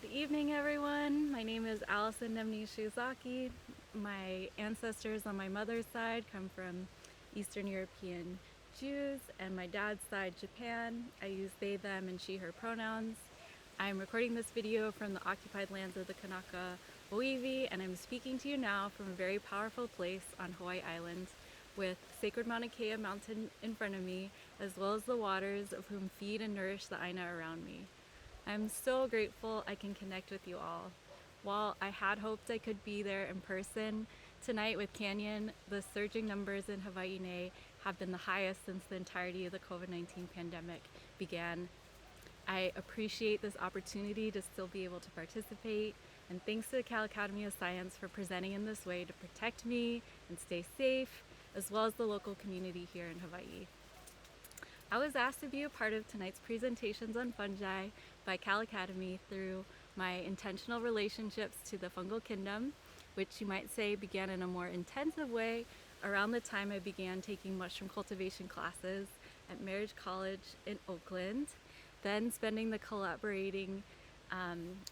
Good evening, everyone. My name is Allison Shiozaki. My ancestors on my mother's side come from Eastern European Jews, and my dad's side, Japan. I use they, them, and she, her pronouns. I'm recording this video from the occupied lands of the Kanaka Oiwi, and I'm speaking to you now from a very powerful place on Hawaii Island with sacred Mauna Kea mountain in front of me, as well as the waters of whom feed and nourish the Aina around me. I'm so grateful I can connect with you all. While I had hoped I could be there in person, tonight with Canyon, the surging numbers in Hawaii have been the highest since the entirety of the COVID-19 pandemic began. I appreciate this opportunity to still be able to participate, and thanks to the Cal Academy of Science for presenting in this way to protect me and stay safe, as well as the local community here in Hawaii. I was asked to be a part of tonight's presentations on fungi by Cal Academy through my intentional relationships to the fungal kingdom, which you might say began in a more intensive way around the time I began taking mushroom cultivation classes at Marriage College in Oakland, then spending the collaborating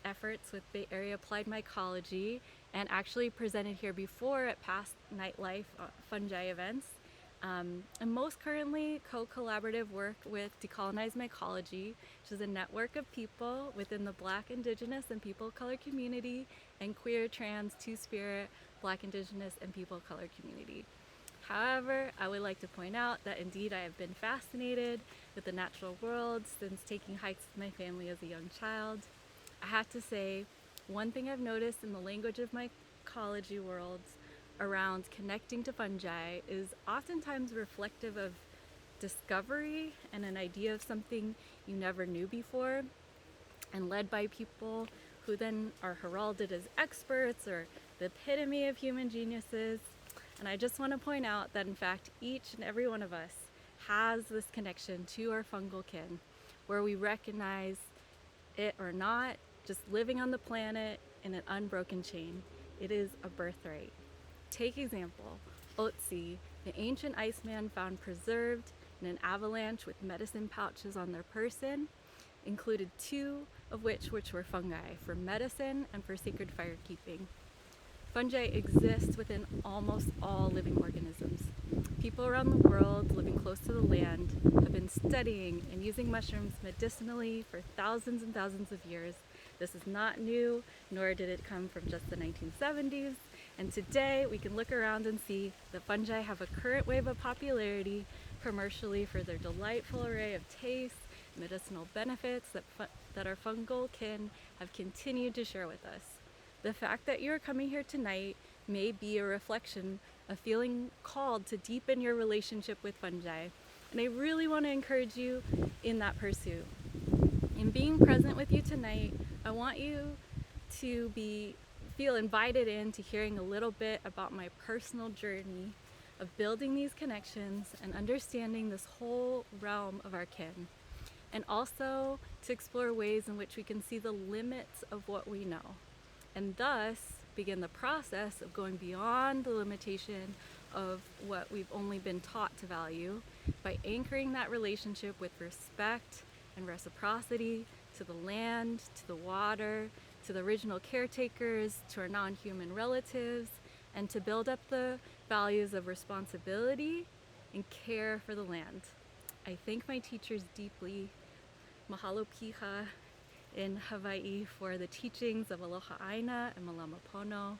efforts with Bay Area Applied Mycology, and actually presented here before at past nightlife fungi events. And most currently co-collaborative work with Decolonize Mycology, which is a network of people within the Black, Indigenous, and people of color community, and queer, trans, two-spirit, Black, Indigenous, and people of color community. However, I would like to point out that indeed I have been fascinated with the natural world since taking hikes with my family as a young child. I have to say, one thing I've noticed in the language of mycology worlds around connecting to fungi is oftentimes reflective of discovery and an idea of something you never knew before, and led by people who then are heralded as experts or the epitome of human geniuses. And I just want to point out that in fact each and every one of us has this connection to our fungal kin, where we recognize it or not, just living on the planet in an unbroken chain. It is a birthright. Take example, Otzi, the ancient Iceman found preserved in an avalanche with medicine pouches on their person, included two of which were fungi for medicine and for sacred fire keeping. Fungi exist within almost all living organisms. People around the world living close to the land have been studying and using mushrooms medicinally for thousands and thousands of years. This is not new, nor did it come from just the 1970s. And today we can look around and see that fungi have a current wave of popularity commercially for their delightful array of tastes, medicinal benefits that our fungal kin have continued to share with us. The fact that you're coming here tonight may be a reflection of feeling called to deepen your relationship with fungi. And I really want to encourage you in that pursuit. In being present with you tonight, I want you to feel invited into hearing a little bit about my personal journey of building these connections and understanding this whole realm of our kin, and also to explore ways in which we can see the limits of what we know, and thus begin the process of going beyond the limitation of what we've only been taught to value by anchoring that relationship with respect and reciprocity to the land, to the water, to the original caretakers, to our non-human relatives, and to build up the values of responsibility and care for the land. I thank my teachers deeply, mahalo piha in Hawaii, for the teachings of Aloha Aina and Malama Pono.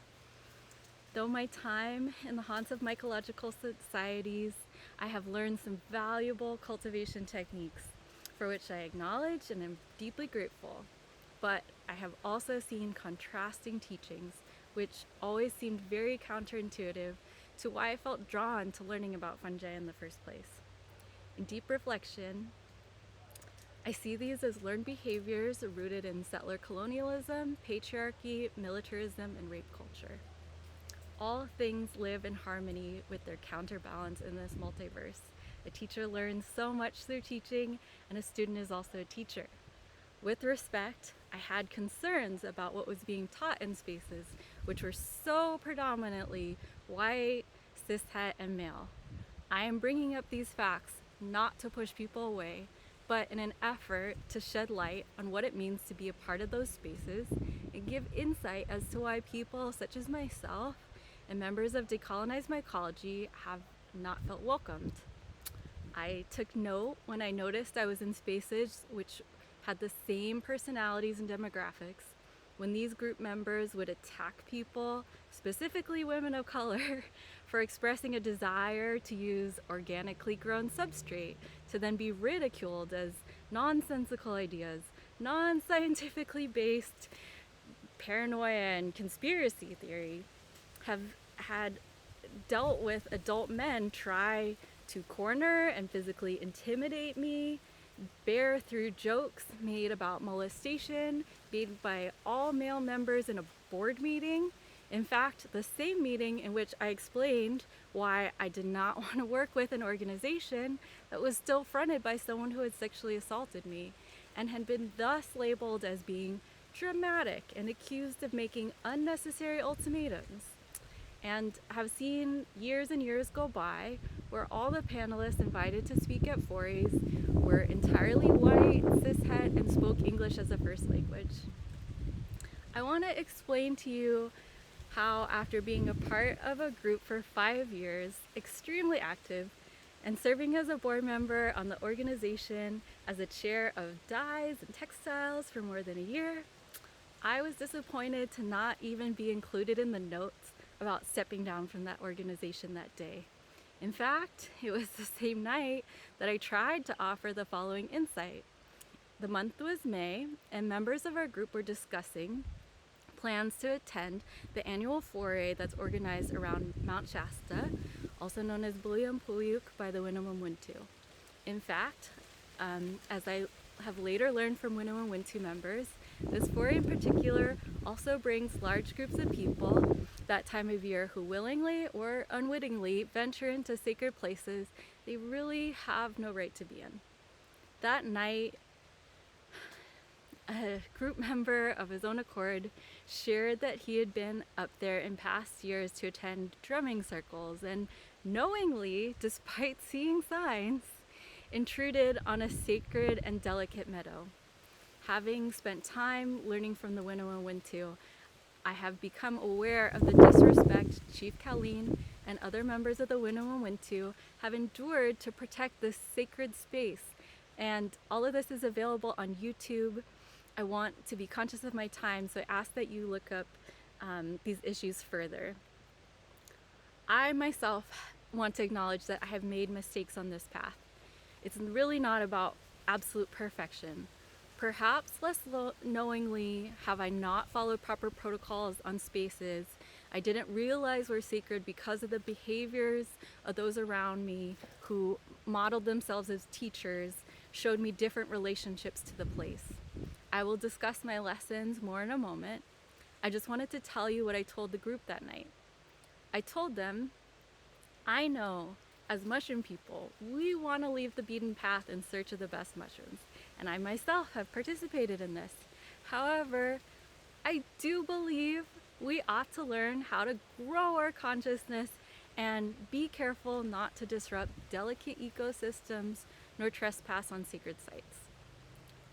Though my time in the haunts of mycological societies, I have learned some valuable cultivation techniques for which I acknowledge and am deeply grateful. But I have also seen contrasting teachings, which always seemed very counterintuitive to why I felt drawn to learning about fungi in the first place. In deep reflection, I see these as learned behaviors rooted in settler colonialism, patriarchy, militarism, and rape culture. All things live in harmony with their counterbalance in this multiverse. A teacher learns so much through teaching, and a student is also a teacher. With respect, I had concerns about what was being taught in spaces which were so predominantly white, cishet, and male. I am bringing up these facts not to push people away, but in an effort to shed light on what it means to be a part of those spaces and give insight as to why people such as myself and members of Decolonize Mycology have not felt welcomed. I took note when I noticed I was in spaces which had the same personalities and demographics, when these group members would attack people, specifically women of color, for expressing a desire to use organically grown substrate, to then be ridiculed as nonsensical ideas, non-scientifically based paranoia and conspiracy theory, have had dealt with adult men try to corner and physically intimidate me, bear through jokes made about molestation made by all male members in a board meeting. In fact, the same meeting in which I explained why I did not want to work with an organization that was still fronted by someone who had sexually assaulted me and had been thus labeled as being dramatic and accused of making unnecessary ultimatums. And have seen years and years go by where all the panelists invited to speak at forays were entirely white, cishet, and spoke English as a first language. I want to explain to you how, after being a part of a group for 5 years, extremely active, and serving as a board member on the organization as a chair of dyes and textiles for more than a year, I was disappointed to not even be included in the notes about stepping down from that organization that day. In fact, it was the same night that I tried to offer the following insight. The month was May, and members of our group were discussing plans to attend the annual foray that's organized around Mount Shasta, also known as Bulyanpuyuk by the Winnemem-Wintu. In fact, as I have later learned from Winnemem-Wintu members, this foray in particular also brings large groups of people that time of year who willingly or unwittingly venture into sacred places they really have no right to be in. That night, a group member of his own accord shared that he had been up there in past years to attend drumming circles and knowingly, despite seeing signs, intruded on a sacred and delicate meadow. Having spent time learning from the Winnemem-Wintu, I have become aware of the disrespect Chief Colleen and other members of the Winnemem-Wintu have endured to protect this sacred space. And all of this is available on YouTube. I want to be conscious of my time, so I ask that you look up these issues further. I myself want to acknowledge that I have made mistakes on this path. It's really not about absolute perfection. Perhaps less knowingly have I not followed proper protocols on spaces I didn't realize were sacred because of the behaviors of those around me who modeled themselves as teachers, showed me different relationships to the place. I will discuss my lessons more in a moment. I just wanted to tell you what I told the group that night. I told them, I know as mushroom people, we want to leave the beaten path in search of the best mushrooms, and I myself have participated in this. However, I do believe we ought to learn how to grow our consciousness and be careful not to disrupt delicate ecosystems nor trespass on sacred sites.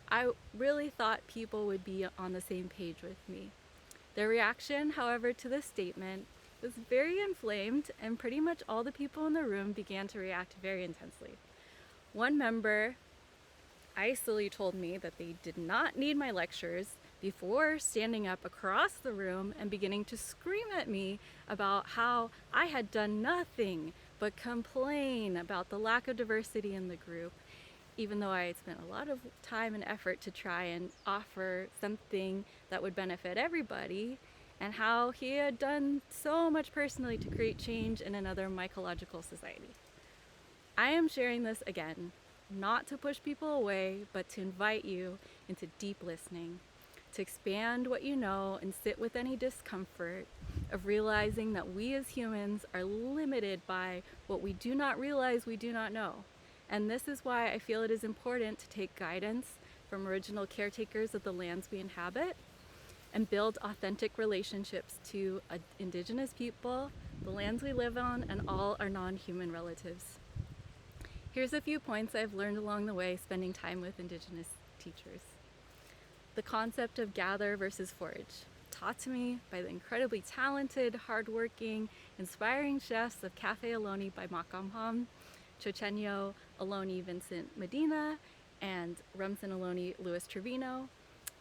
I really thought people would be on the same page with me. Their reaction, however, to this statement was very inflamed, and pretty much all the people in the room began to react very intensely. One member icily told me that they did not need my lectures before standing up across the room and beginning to scream at me about how I had done nothing but complain about the lack of diversity in the group, even though I had spent a lot of time and effort to try and offer something that would benefit everybody, and how he had done so much personally to create change in another mycological society. I am sharing this again, not to push people away, but to invite you into deep listening, to expand what you know and sit with any discomfort of realizing that we as humans are limited by what we do not realize we do not know. And this is why I feel it is important to take guidance from original caretakers of the lands we inhabit and build authentic relationships to indigenous people, the lands we live on, and all our non-human relatives. Here's a few points I've learned along the way spending time with Indigenous teachers. The concept of gather versus forage, taught to me by the incredibly talented, hardworking, inspiring chefs of Cafe Aloni by Makamham, Chochenyo Aloni Vincent Medina, and Rumson Aloni Luis Trevino.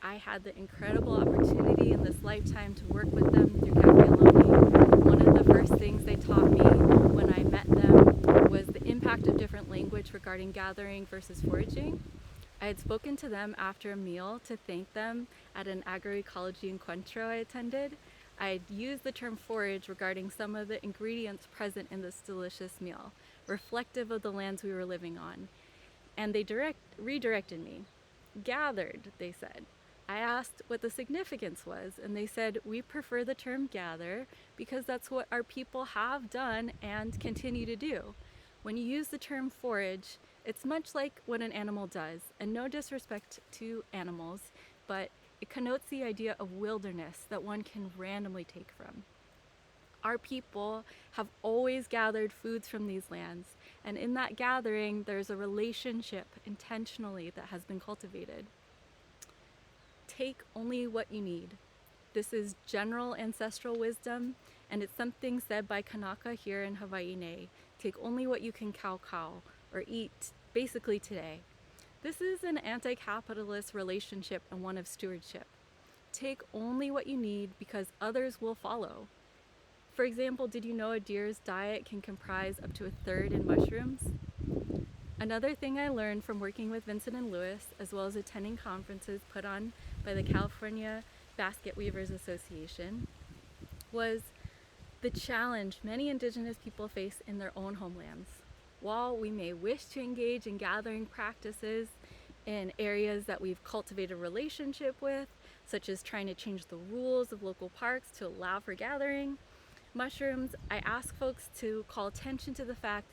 I had the incredible opportunity in this lifetime to work with them through Cafe Aloni. One of the first things they taught me when I met them was the impact of different language regarding gathering versus foraging. I had spoken to them after a meal to thank them at an agroecology encuentro I attended. I had used the term forage regarding some of the ingredients present in this delicious meal, reflective of the lands we were living on. And they redirected me. Gathered, they said. I asked what the significance was, and they said, we prefer the term gather because that's what our people have done and continue to do. When you use the term forage, it's much like what an animal does, and no disrespect to animals, but it connotes the idea of wilderness that one can randomly take from. Our people have always gathered foods from these lands, and in that gathering, there's a relationship intentionally that has been cultivated. Take only what you need. This is general ancestral wisdom, and it's something said by Kanaka here in Hawaii. Take only what you can cow or eat, basically today. This is an anti-capitalist relationship and one of stewardship. Take only what you need because others will follow. For example, did you know a deer's diet can comprise up to a third in mushrooms? Another thing I learned from working with Vincent and Lewis, as well as attending conferences put on by the California Basket Weavers Association, was the challenge many Indigenous people face in their own homelands. While we may wish to engage in gathering practices in areas that we've cultivated a relationship with, such as trying to change the rules of local parks to allow for gathering mushrooms, I ask folks to call attention to the fact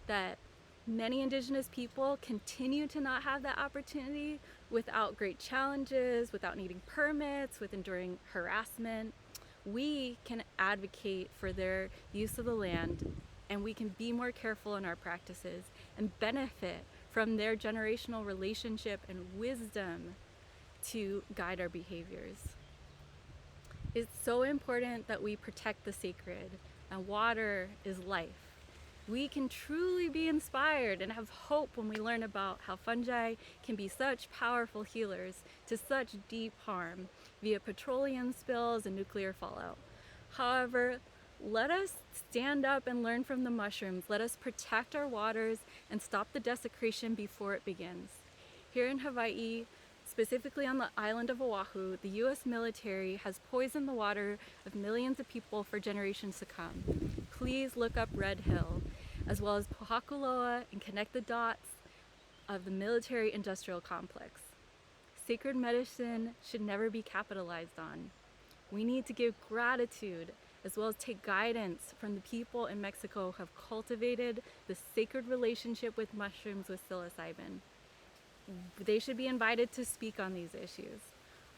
that many Indigenous people continue to not have that opportunity without great challenges, without needing permits, with enduring harassment. We can advocate for their use of the land, and we can be more careful in our practices and benefit from their generational relationship and wisdom to guide our behaviors. It's so important that we protect the sacred, and water is life. We can truly be inspired and have hope when we learn about how fungi can be such powerful healers to such deep harm via petroleum spills and nuclear fallout. However, let us stand up and learn from the mushrooms. Let us protect our waters and stop the desecration before it begins. Here in Hawaii, specifically on the island of Oahu, the U.S. military has poisoned the water of millions of people for generations to come. Please look up Red Hill, as well as Pohakuloa, and connect the dots of the military-industrial complex. Sacred medicine should never be capitalized on. We need to give gratitude as well as take guidance from the people in Mexico who have cultivated the sacred relationship with mushrooms with psilocybin. They should be invited to speak on these issues.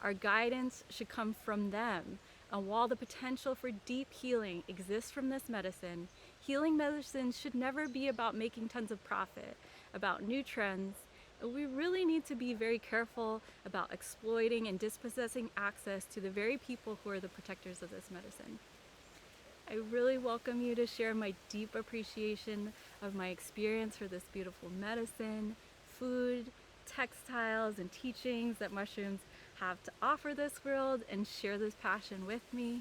Our guidance should come from them. And while the potential for deep healing exists from this medicine, healing medicine should never be about making tons of profit, about new trends. We really need to be very careful about exploiting and dispossessing access to the very people who are the protectors of this medicine. I really welcome you to share my deep appreciation of my experience for this beautiful medicine, food, textiles, and teachings that mushrooms have to offer this world, and share this passion with me.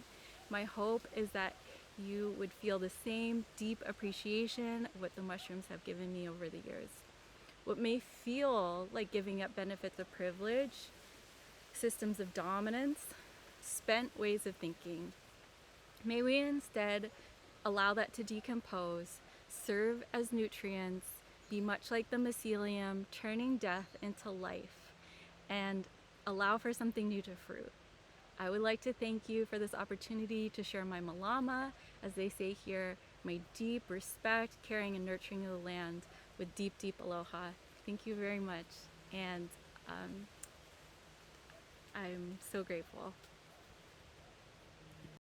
My hope is that you would feel the same deep appreciation of what the mushrooms have given me over the years. What may feel like giving up benefits of privilege, systems of dominance, spent ways of thinking, may we instead allow that to decompose, serve as nutrients, be much like the mycelium, turning death into life, and allow for something new to fruit. I would like to thank you for this opportunity to share my malama, as they say here, my deep respect, caring, and nurturing of the land with deep, deep aloha. Thank you very much, and I'm so grateful.